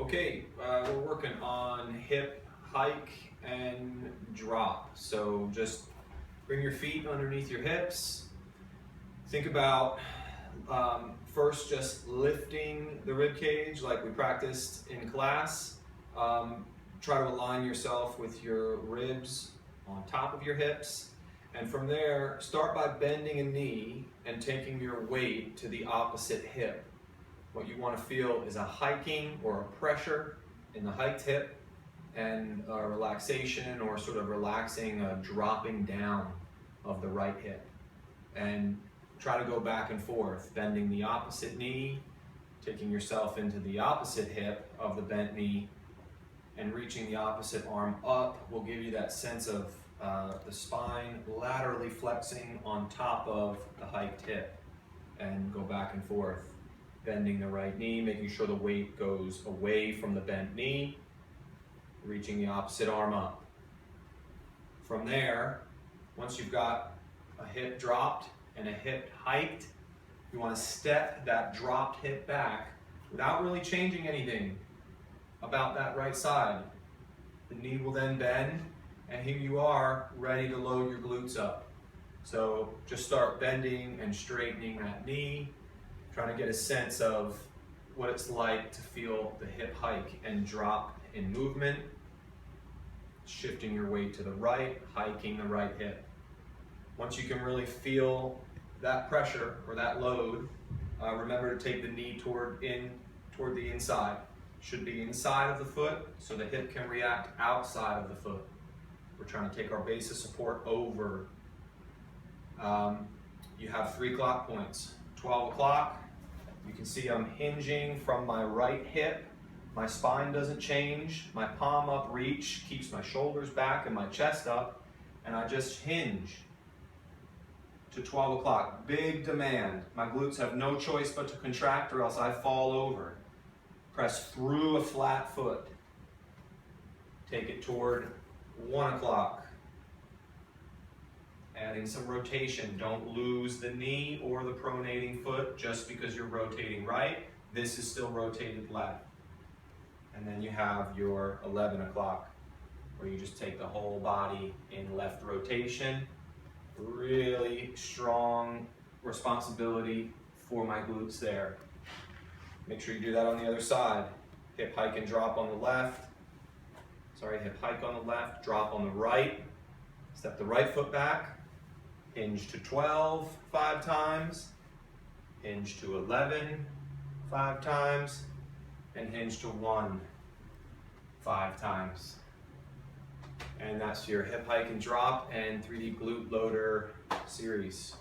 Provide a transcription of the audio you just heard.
Okay, we're working on hip hike and drop. So just bring your feet underneath your hips. Think about first just lifting the rib cage like we practiced in class. Try to align yourself with your ribs on top of your hips. And from there, start by bending a knee and taking your weight to the opposite hip. What you want to feel is a hiking or a pressure in the hiked hip and a relaxation or sort of relaxing dropping down of the right hip. And try to go back and forth, bending the opposite knee, taking yourself into the opposite hip of the bent knee, and reaching the opposite arm up will give you that sense of the spine laterally flexing on top of the hiked hip. And go back and forth, bending the right knee, making sure the weight goes away from the bent knee, reaching the opposite arm up. From there, once you've got a hip dropped and a hip hiked, you want to step that dropped hip back without really changing anything about that right side. The knee will then bend, and here you are ready to load your glutes up. So just start bending and straightening that knee, trying to get a sense of what it's like to feel the hip hike and drop in movement, shifting your weight to the right, hiking the right hip. Once you can really feel that pressure or that load, remember to take the knee toward the inside. Should be inside of the foot so the hip can react outside of the foot. We're trying to take our base of support over. You have 3 clock points. 12 o'clock, you can see I'm hinging from my right hip. My spine doesn't change. My palm up reach keeps my shoulders back and my chest up, and I just hinge to 12 o'clock. Big demand. My glutes have no choice but to contract or else I fall over. Press through a flat foot. Take it toward 1 o'clock. Adding some rotation. Don't lose the knee or the pronating foot just because you're rotating right. This is still rotated left. And then you have your 11 o'clock where you just take the whole body in left rotation. Really strong responsibility for my glutes there. Make sure you do that on the other side. Hip hike and drop on the left. Hip hike on the left, drop on the right. Step the right foot back. Hinge to 12 5 times. Hinge to 11 5 times. And hinge to 1 5 times. And that's your hip hike and drop and 3D glute loader series.